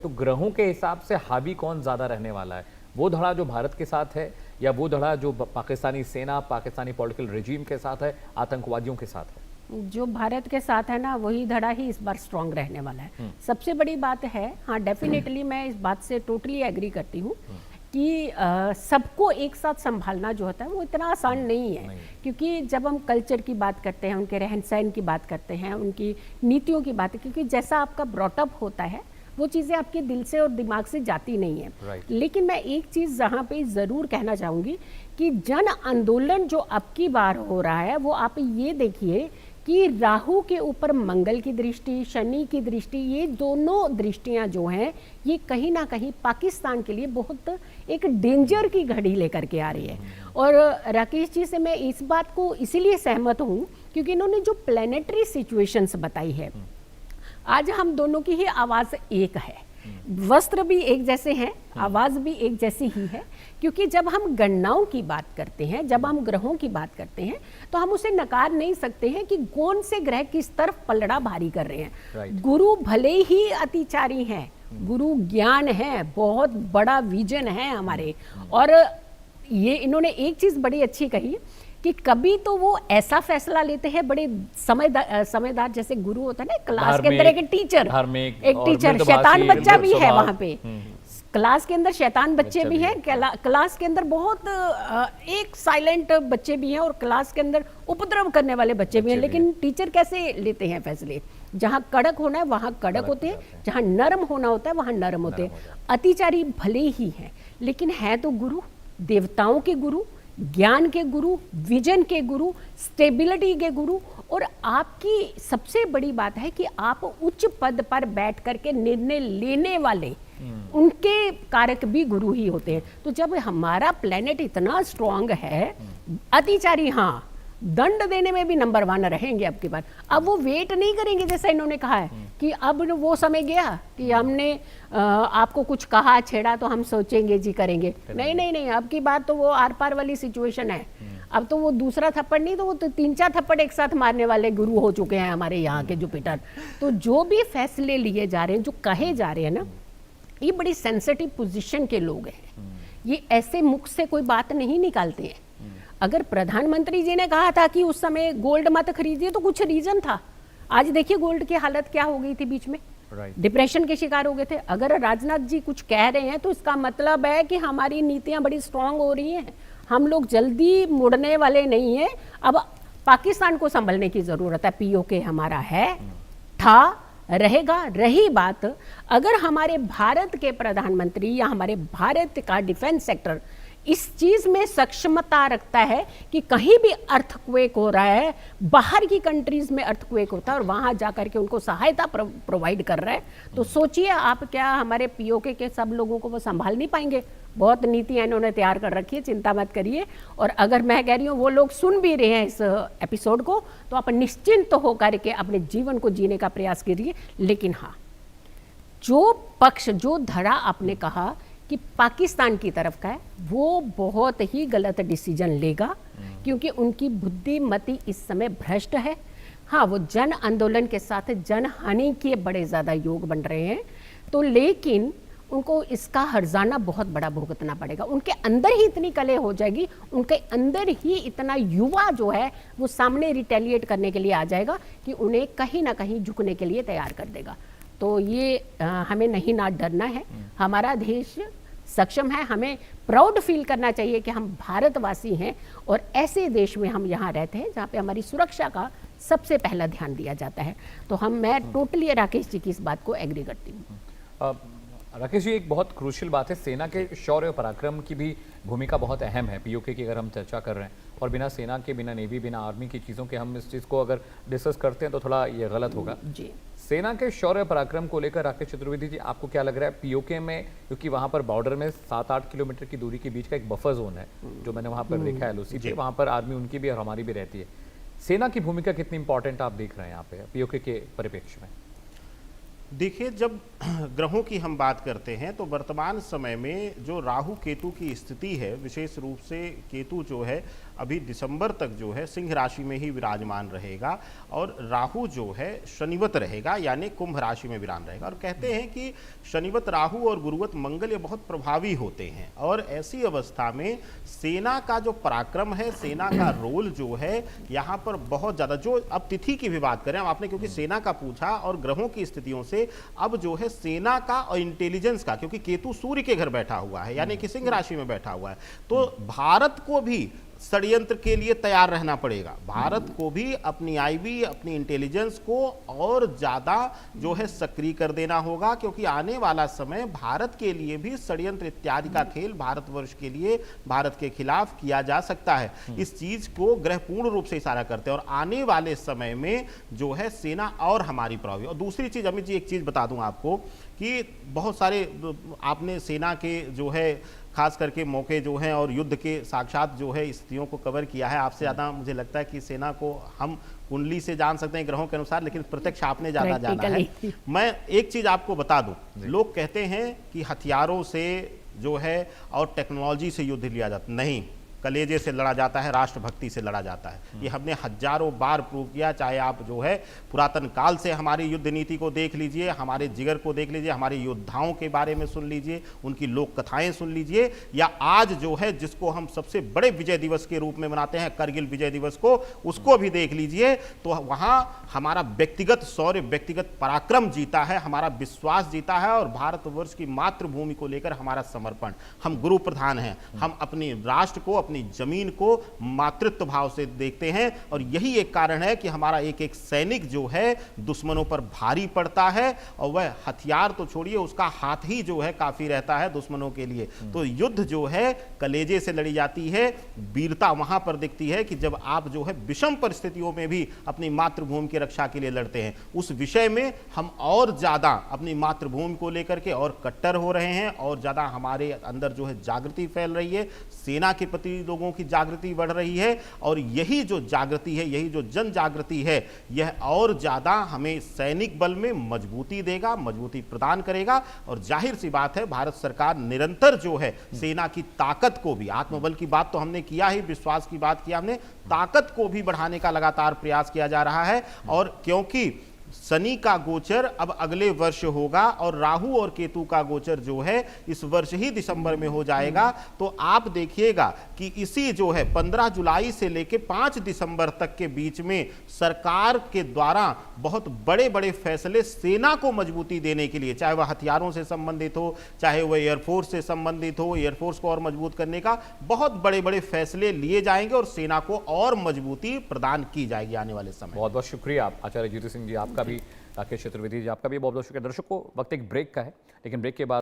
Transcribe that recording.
तो ग्रहों के हिसाब से हावी कौन ज्यादा रहने वाला है? वो धड़ा जो भारत के साथ है या वो धड़ा जो पाकिस्तानी सेना, पाकिस्तानी पॉलिटिकल रेजिम के साथ है, आतंकवादियों के साथ है? जो भारत के साथ है ना, वही धड़ा ही इस बार स्ट्रांग रहने वाला है। सबसे बड़ी बात है, हाँ डेफिनेटली मैं इस बात से टोटली एग्री करती हूँ कि सबको एक साथ संभालना जो होता है वो इतना आसान नहीं है। क्योंकि जब हम कल्चर की बात करते हैं, उनके रहन सहन की बात करते हैं, उनकी नीतियों की बात, क्योंकि जैसा आपका ब्रॉटअप होता है वो चीज़ें आपके दिल से और दिमाग से जाती नहीं है। लेकिन मैं एक चीज़ जहाँ पे ज़रूर कहना चाहूँगी कि जन आंदोलन जो अब की बार हो रहा है, वो आप ये देखिए कि राहु के ऊपर मंगल की दृष्टि, शनि की दृष्टि, ये दोनों दृष्टियां जो हैं ये कहीं ना कहीं पाकिस्तान के लिए बहुत एक डेंजर की घड़ी लेकर के आ रही है। और राकेश जी से मैं इस बात को इसीलिए सहमत हूँ क्योंकि इन्होंने जो प्लेनेटरी सिचुएशंस बताई है, आज हम दोनों की ही आवाज़ एक है, वस्त्र भी एक जैसे हैं, आवाज़ भी एक जैसी ही है। क्योंकि जब हम गणनाओं की बात करते हैं, जब हम ग्रहों की बात करते हैं, तो हम उसे नकार नहीं सकते हैं कि कौन से ग्रह किस तरफ पलड़ा भारी कर रहे हैं। गुरु भले ही अतिचारी हैं, गुरु ज्ञान है, बहुत बड़ा विजन है हमारे। और ये इन्होंने एक चीज़ बड़ी अच्छी कही कि कभी तो वो ऐसा फैसला लेते हैं, बड़े समझदार जैसे गुरु होता है ना, क्लास के अंदर एक टीचर, शैतान बच्चा भी है वहां पे, क्लास के अंदर शैतान बच्चे भी हैं, क्लास के अंदर बहुत एक साइलेंट बच्चे भी हैं और क्लास के अंदर उपद्रव करने वाले बच्चे भी हैं। लेकिन टीचर कैसे लेते हैं फैसले? जहाँ कड़क होना है वहाँ कड़क होते हैं, जहाँ नरम होना होता है वहाँ नरम होते हैं। अतिचारी भले ही हैं लेकिन है तो गुरु, देवताओं के गुरु, ज्ञान के गुरु, विजन के गुरु, स्टेबिलिटी के गुरु। और आपकी सबसे बड़ी बात है कि आप उच्च पद पर बैठ करके निर्णय लेने वाले, उनके कारक भी गुरु ही होते हैं। तो जब हमारा प्लेनेट इतना स्ट्रांग है, अतिचारी हाँ दंड देने में भी नंबर 1 रहेंगे अब की बार। अब वो वेट नहीं करेंगे जैसा इन्होंने कहा है कि अब वो समय गया कि हमने आपको कुछ कहा, छेड़ा तो हम सोचेंगे जी करेंगे। नहीं नहीं नहीं, अब की बात तो वो आर पार वाली सिचुएशन है। अब तो वो दूसरा थप्पड़ नहीं, तो वो तो 3-4 थप्पड़ एक साथ मारने वाले गुरु हो चुके हैं हमारे यहाँ के जुपिटर। तो जो भी फैसले लिए जा रहे हैं, जो कहे जा रहे हैं ना, ये बड़ी सेंसिटिव पोजीशन के लोग हैं। ये ऐसे मुख से कोई बात नहीं निकालते हैं। अगर प्रधानमंत्री जी ने कहा था कि उस समय गोल्ड मत खरीदिए, तो कुछ रीजन था। आज देखिए गोल्ड की हालत क्या हो गई थी, बीच में डिप्रेशन के शिकार हो गए थे। अगर राजनाथ जी कुछ कह रहे हैं तो इसका मतलब है कि हमारी नीतियां बड़ी स्ट्रांग हो रही हैं, हम लोग जल्दी मुड़ने वाले नहीं हैं। अब पाकिस्तान को संभलने की जरूरत है। पीओके हमारा है, था, रहेगा। रही बात अगर हमारे भारत के प्रधानमंत्री या हमारे भारत का डिफेंस सेक्टर इस चीज में सक्षमता रखता है कि कहीं भी अर्थक्वेक हो रहा है, बाहर की कंट्रीज में अर्थक्वेक होता है और वहां जाकर के उनको सहायता प्रोवाइड कर रहा है, तो सोचिए आप क्या हमारे पीओके के सब लोगों को वो संभाल नहीं पाएंगे? बहुत नीतियां इन्होंने तैयार कर रखी है, चिंता मत करिए। और अगर मैं कह रही हूँ वो लोग सुन भी रहे हैं इस एपिसोड को, तो आप निश्चिंत होकर के अपने जीवन को जीने का प्रयास करिए। लेकिन हाँ, जो पक्ष, जो धड़ा आपने कहा कि पाकिस्तान की तरफ का है, वो बहुत ही गलत डिसीजन लेगा क्योंकि उनकी बुद्धिमती इस समय भ्रष्ट है। हाँ, वो जन आंदोलन के साथ जन हानि के बड़े ज़्यादा योग बन रहे हैं, तो लेकिन उनको इसका हर्जाना बहुत बड़ा भुगतना पड़ेगा। उनके अंदर ही इतनी कले हो जाएगी, उनके अंदर ही इतना युवा जो है वो सामने रिटेलिएट करने के लिए आ जाएगा कि उन्हें कहीं ना कहीं झुकने के लिए तैयार कर देगा। तो ये हमें नहीं ना डरना है। हमारा देश सक्षम है, हमें प्राउड फील करना चाहिए कि हम भारतवासी हैं और ऐसे देश में हम यहाँ रहते हैं जहाँ पे हमारी सुरक्षा का सबसे पहला ध्यान दिया जाता है। तो मैं टोटली राकेश जी की इस बात को एग्री करती हूँ। राकेश जी, एक बहुत क्रूशियल बात है, सेना के शौर्य और पराक्रम की भी भूमिका बहुत अहम है पीओके की अगर हम चर्चा कर रहे हैं। और बिना सेना के, बिना नेवी, बिना आर्मी की चीज़ों के हम इस चीज़ को अगर डिस्कस करते हैं तो थोड़ा ये गलत होगा जी। सेना के शौर्य पराक्रम को लेकर राकेश चतुर्वेदी जी, आपको क्या लग रहा है पीओके में? क्योंकि वहां पर बॉर्डर में 7-8 किलोमीटर की दूरी के बीच का एक बफर जोन है जो मैंने वहां पर देखा है एलओसी पे, वहां पर आर्मी उनकी भी और हमारी भी रहती है। सेना की भूमिका कितनी इंपॉर्टेंट आप देख रहे हैं यहाँ पे पीओके के परिप्रेक्ष्य में? देखिए, जब ग्रहों की हम बात करते हैं तो वर्तमान समय में जो राहु केतु की स्थिति है, विशेष रूप से केतु जो है अभी दिसंबर तक जो है सिंह राशि में ही विराजमान रहेगा और राहु जो है शनिवत रहेगा, यानी कुंभ राशि में विरान रहेगा। और कहते हैं कि शनिवत राहु और गुरुवत मंगल ये बहुत प्रभावी होते हैं और ऐसी अवस्था में सेना का जो पराक्रम है, सेना का रोल जो है यहाँ पर बहुत ज़्यादा, जो अब तिथि की भी बात करें आपने, क्योंकि सेना का पूछा और ग्रहों की स्थितियों से अब जो है सेना का और इंटेलिजेंस का, क्योंकि केतु सूर्य के घर बैठा हुआ है यानी कि सिंह राशि में बैठा हुआ है, तो भारत को भी षड्यंत्र के लिए तैयार रहना पड़ेगा। भारत को भी अपनी आईबी, अपनी इंटेलिजेंस को और ज़्यादा जो है सक्रिय कर देना होगा, क्योंकि आने वाला समय भारत के लिए भी षड्यंत्र इत्यादि का खेल भारतवर्ष के लिए, भारत के खिलाफ किया जा सकता है। इस चीज़ को ग्रह पूर्ण रूप से इशारा करते हैं और आने वाले समय में जो है सेना और हमारी प्रभावी। और दूसरी चीज़ अमित जी, एक चीज़ बता दूं आपको कि बहुत सारे आपने सेना के जो है खास करके मौके जो हैं और युद्ध के साक्षात जो है स्थितियों को कवर किया है। आपसे ज़्यादा मुझे लगता है कि सेना को हम कुंडली से जान सकते हैं ग्रहों के अनुसार, लेकिन प्रत्यक्ष आपने ज़्यादा जाना है। मैं एक चीज़ आपको बता दूं, लोग कहते हैं कि हथियारों से जो है और टेक्नोलॉजी से युद्ध लिया जाता, नहीं, कलेजे से लड़ा जाता है, राष्ट्रभक्ति से लड़ा जाता है। ये हमने हजारों बार प्रूव किया, चाहे आप जो है पुरातन काल से हमारी युद्ध नीति को देख लीजिए, हमारे जिगर को देख लीजिए, हमारे योद्धाओं के बारे में सुन लीजिए, उनकी लोक कथाएं सुन लीजिए, या आज जो है जिसको हम सबसे बड़े विजय दिवस के रूप में मनाते हैं, करगिल विजय दिवस को, उसको भी देख लीजिए। तो वहाँ हमारा व्यक्तिगत शौर्य, व्यक्तिगत पराक्रम जीता है, हमारा विश्वास जीता है और भारतवर्ष की मातृभूमि को लेकर हमारा समर्पण। हम गुरु प्रधान हैं, हम अपनी राष्ट्र को, अपनी जमीन को मातृत्व भाव से देखते हैं और यही एक कारण है कि हमारा एक एक सैनिक जो है दुश्मनों पर भारी पड़ता है और वह हथियार तो छोड़िए, उसका हाथ ही जो है काफी रहता है दुश्मनों के लिए। तो युद्ध जो है कलेजे से लड़ी जाती है, वीरता वहां पर दिखती है कि जब आप जो है विषम परिस्थितियों में भी अपनी मातृभूमि की रक्षा के लिए लड़ते हैं। उस विषय में हम और ज्यादा अपनी मातृभूमि को लेकर के और कट्टर हो रहे हैं और ज्यादा हमारे अंदर जो है जागृति फैल रही है, सेना के प्रति लोगों की जागृति बढ़ रही है और यही जो जागृति है, यही जो जन जागृति है, यह और ज्यादा हमें सैनिक बल में मजबूती देगा, मजबूती प्रदान करेगा। और जाहिर सी बात है भारत सरकार निरंतर जो है सेना की ताकत को भी, आत्मबल की बात तो हमने किया ही, विश्वास की बात किया हमने, ताकत को भी बढ़ाने का लगातार प्रयास किया जा रहा है। और क्योंकि शनि का गोचर अब अगले वर्ष होगा और राहु और केतु का गोचर जो है इस वर्ष ही दिसंबर में हो जाएगा, तो आप देखिएगा कि इसी जो है 15 जुलाई से लेकर 5 दिसंबर तक के बीच में सरकार के द्वारा बहुत बड़े बड़े फैसले सेना को मजबूती देने के लिए, चाहे वह हथियारों से संबंधित हो, चाहे वह एयरफोर्स से संबंधित हो, एयरफोर्स को और मजबूत करने का बहुत बड़े बड़े फैसले लिए जाएंगे और सेना को और मजबूती प्रदान की जाएगी आने वाले समय। बहुत बहुत शुक्रिया आचार्य जीतू सिंह जी, आपका भी, राकेश चतुर्वेदी जी आपका भी बहुत बहुत शुक्रिया। दर्शकों, वक्त एक ब्रेक का है, लेकिन ब्रेक के बाद